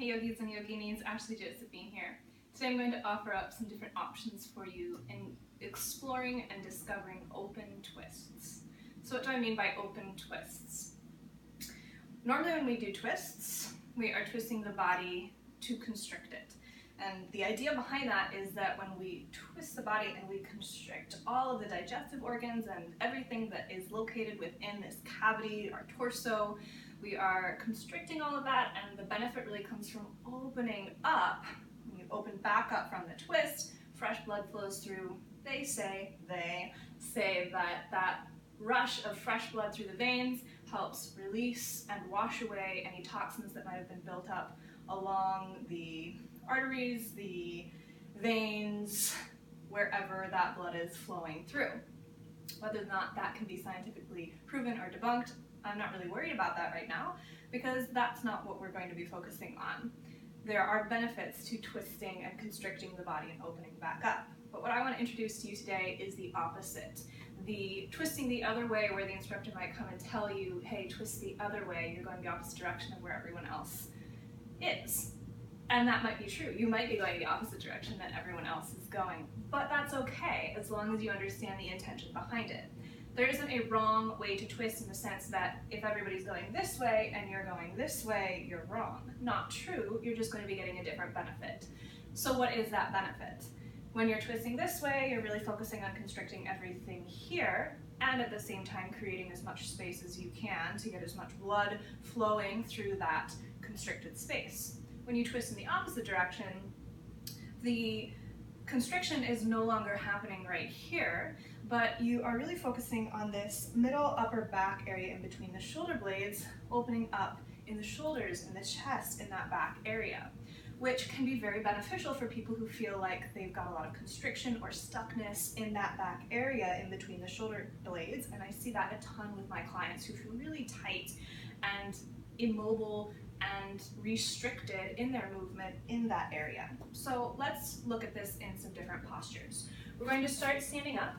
Hey yogis and yoginis, Ashley Josephine here. Today I'm going to offer up some different options for you in exploring and discovering open twists. So what do I mean by open twists? Normally when we do twists, we are twisting the body to constrict it. And the idea behind that is that when we twist the body and we constrict all of the digestive organs and everything that is located within this cavity, our torso, we are constricting all of that, and the benefit really comes from opening up. When you open back up from the twist, fresh blood flows through. They say that that rush of fresh blood through the veins helps release and wash away any toxins that might have been built up along the arteries, the veins, wherever that blood is flowing through. Whether or not that can be scientifically proven or debunked, I'm not really worried about that right now, because that's not what we're going to be focusing on. There are benefits to twisting and constricting the body and opening back up. But what I want to introduce to you today is the opposite. The twisting the other way, where the instructor might come and tell you, hey, twist the other way, you're going the opposite direction of where everyone else is. And that might be true. You might be going the opposite direction that everyone else is going. But that's okay, as long as you understand the intention behind it. There isn't a wrong way to twist in the sense that if everybody's going this way and you're going this way, you're wrong. Not true, you're just going to be getting a different benefit. So what is that benefit? When you're twisting this way, you're really focusing on constricting everything here, and at the same time creating as much space as you can to get as much blood flowing through that constricted space. When you twist in the opposite direction, the constriction is no longer happening right here, but you are really focusing on this middle upper back area in between the shoulder blades, opening up in the shoulders, in the chest, in that back area, which can be very beneficial for people who feel like they've got a lot of constriction or stuckness in that back area in between the shoulder blades. And I see that a ton with my clients who feel really tight and immobile and restricted in their movement in that area. So let's look at this in some different postures. We're going to start standing up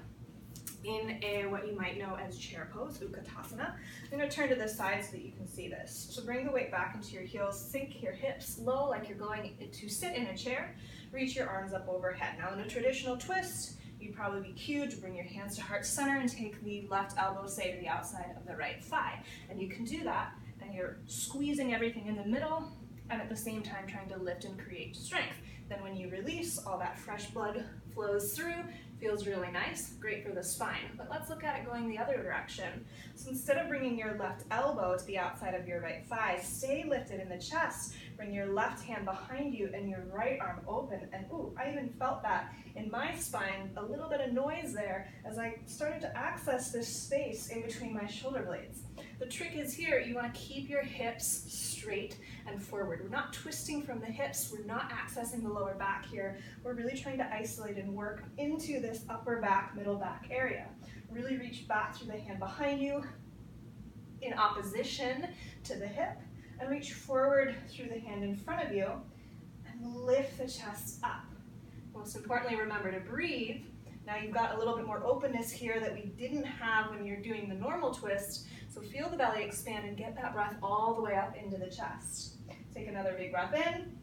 in what you might know as chair pose, Utkatasana. I'm going to turn to the side so that you can see this. So bring the weight back into your heels, sink your hips low like you're going to sit in a chair, reach your arms up overhead. Now in a traditional twist, you'd probably be cued to bring your hands to heart center and take the left elbow, say, to the outside of the right thigh. And you can do that, and you're squeezing everything in the middle, and at the same time trying to lift and create strength. Then when you release, all that fresh blood flows through, feels really nice, great for the spine. But let's look at it going the other direction. So instead of bringing your left elbow to the outside of your right thigh, stay lifted in the chest, bring your left hand behind you and your right arm open. And ooh, I even felt that in my spine, a little bit of noise there as I started to access this space in between my shoulder blades. The trick is here, you want to keep your hips straight and forward. We're not twisting from the hips, we're not accessing the lower back here. We're really trying to isolate and work into this upper back, middle back area. Really reach back through the hand behind you in opposition to the hip, and reach forward through the hand in front of you and lift the chest up. Most importantly, remember to breathe. Now you've got a little bit more openness here that we didn't have when you're doing the normal twist, so feel the belly expand and get that breath all the way up into the chest. Take another big breath in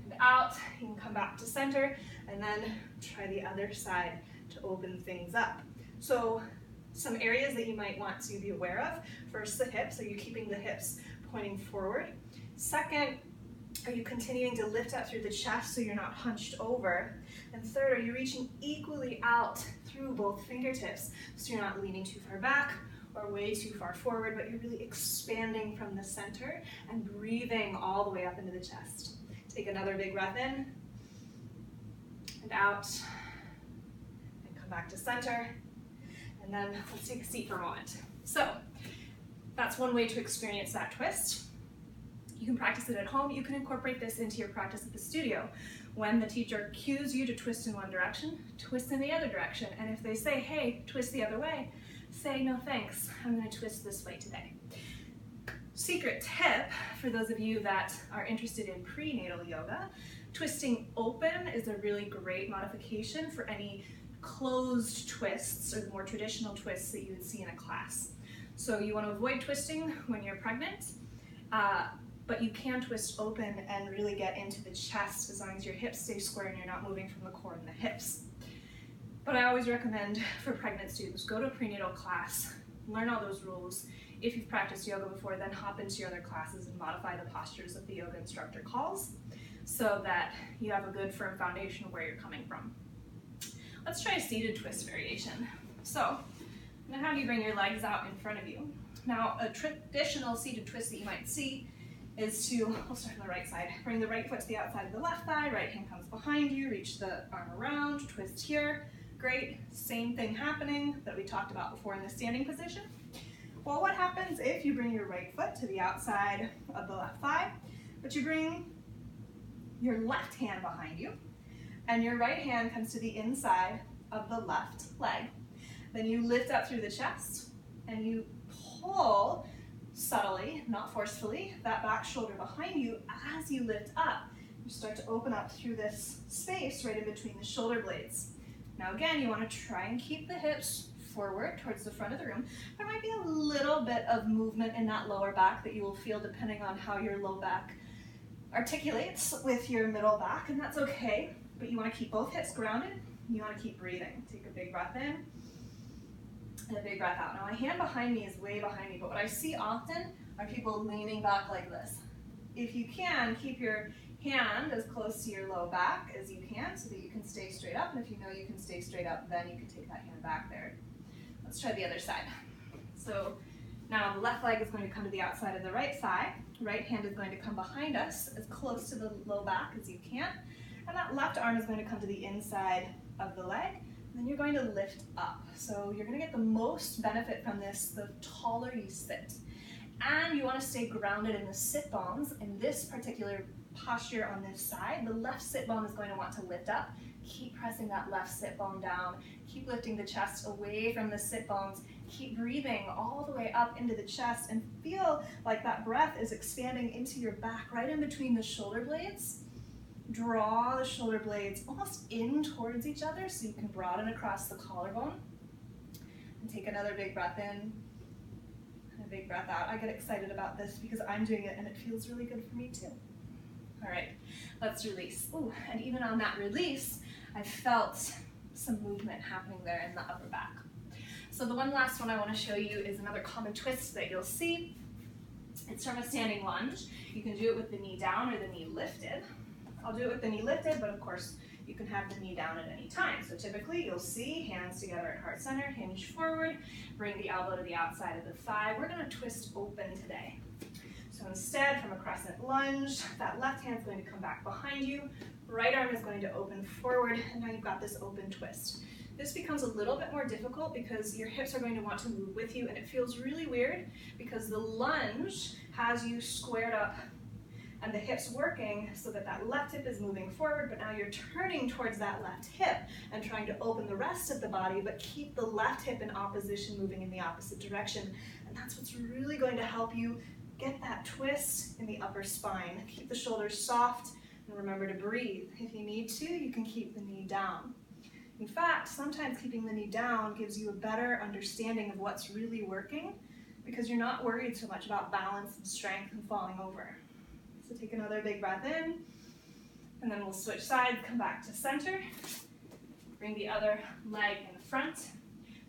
and out. You can come back to center and then try the other side to open things up. So some areas that you might want to be aware of. First, the hips. Are you keeping the hips pointing forward? Second, are you continuing to lift up through the chest so you're not hunched over? And third, are you reaching equally out through both fingertips so you're not leaning too far back or way too far forward, but you're really expanding from the center and breathing all the way up into the chest. Take another big breath in and out, and come back to center. And then let's take a seat for a moment. So that's one way to experience that twist. You can practice it at home. You can incorporate this into your practice at the studio. When the teacher cues you to twist in one direction, twist in the other direction. And if they say, hey, twist the other way, say, no thanks, I'm going to twist this way today. Secret tip for those of you that are interested in prenatal yoga, twisting open is a really great modification for any closed twists or the more traditional twists that you would see in a class. So you want to avoid twisting when you're pregnant. but you can twist open and really get into the chest as long as your hips stay square and you're not moving from the core and the hips. But I always recommend for pregnant students, go to a prenatal class, learn all those rules. If you've practiced yoga before, then hop into your other classes and modify the postures that the yoga instructor calls so that you have a good firm foundation of where you're coming from. Let's try a seated twist variation. So I'm going to have you bring your legs out in front of you. Now, a traditional seated twist that you might see is to, we'll start on the right side, bring the right foot to the outside of the left thigh, right hand comes behind you, reach the arm around, twist here. Great, same thing happening that we talked about before in the standing position. Well, what happens if you bring your right foot to the outside of the left thigh, but you bring your left hand behind you, and your right hand comes to the inside of the left leg. Then you lift up through the chest, and you pull subtly, not forcefully, that back shoulder behind you as you lift up. You start to open up through this space right in between the shoulder blades. Now again, you want to try and keep the hips forward towards the front of the room. There might be a little bit of movement in that lower back that you will feel depending on how your low back articulates with your middle back, and that's okay, but you want to keep both hips grounded. You want to keep breathing. Take a big breath in and a big breath out. Now my hand behind me is way behind me, but what I see often are people leaning back like this. If you can, keep your hand as close to your low back as you can so that you can stay straight up, and if you know you can stay straight up, then you can take that hand back there. Let's try the other side. So now the left leg is going to come to the outside of the right thigh. Right hand is going to come behind us as close to the low back as you can, and that left arm is going to come to the inside of the leg. And then you're going to lift up. So you're going to get the most benefit from this the taller you sit. And you want to stay grounded in the sit bones. In this particular posture on this side, the left sit bone is going to want to lift up. Keep pressing that left sit bone down. Keep lifting the chest away from the sit bones. Keep breathing all the way up into the chest and feel like that breath is expanding into your back right in between the shoulder blades. Draw the shoulder blades almost in towards each other so you can broaden across the collarbone. And take another big breath in and a big breath out. I get excited about this because I'm doing it and it feels really good for me too. All right, let's release. Ooh, and even on that release, I felt some movement happening there in the upper back. So the one last one I want to show you is another common twist that you'll see. It's from a standing lunge. You can do it with the knee down or the knee lifted. I'll do it with the knee lifted, but of course you can have the knee down at any time. So typically you'll see hands together at heart center, hinge forward, bring the elbow to the outside of the thigh. We're going to twist open today. So instead, from a crescent lunge, that left hand is going to come back behind you, right arm is going to open forward, and now you've got this open twist. This becomes a little bit more difficult because your hips are going to want to move with you, and it feels really weird because the lunge has you squared up and the hips working so that that left hip is moving forward, but now you're turning towards that left hip and trying to open the rest of the body, but keep the left hip in opposition, moving in the opposite direction. And that's what's really going to help you get that twist in the upper spine. Keep the shoulders soft and remember to breathe. If you need to, you can keep the knee down. In fact, sometimes keeping the knee down gives you a better understanding of what's really working because you're not worried so much about balance and strength and falling over. So take another big breath in, and then we'll switch sides, come back to center. Bring the other leg in front.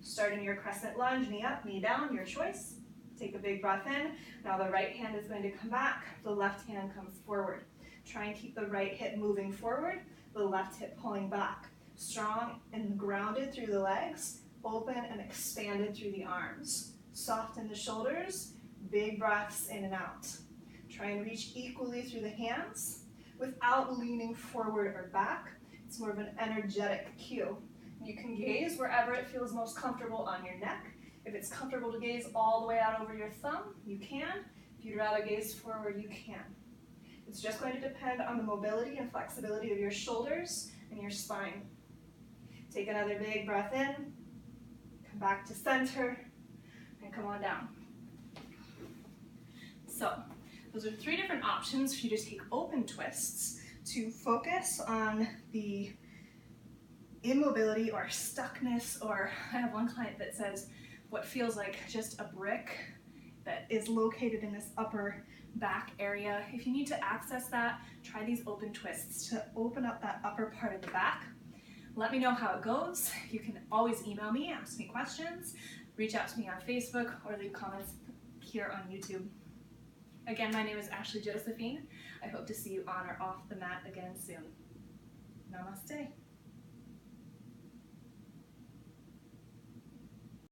Start in your crescent lunge, knee up, knee down, your choice. Take a big breath in. Now the right hand is going to come back, the left hand comes forward. Try and keep the right hip moving forward, the left hip pulling back. Strong and grounded through the legs, open and expanded through the arms. Soften the shoulders, big breaths in and out. Try and reach equally through the hands without leaning forward or back. It's more of an energetic cue. You can gaze wherever it feels most comfortable on your neck. If it's comfortable to gaze all the way out over your thumb, you can. If you'd rather gaze forward, you can. It's just going to depend on the mobility and flexibility of your shoulders and your spine. Take another big breath in, come back to center, and come on down. So, those are 3 different options for you to take open twists to focus on the immobility or stuckness, or I have one client that says what feels like just a brick that is located in this upper back area. If you need to access that, try these open twists to open up that upper part of the back. Let me know how it goes. You can always email me, ask me questions, reach out to me on Facebook, or leave comments here on YouTube. Again, my name is Ashley Josephine. I hope to see you on or off the mat again soon. Namaste.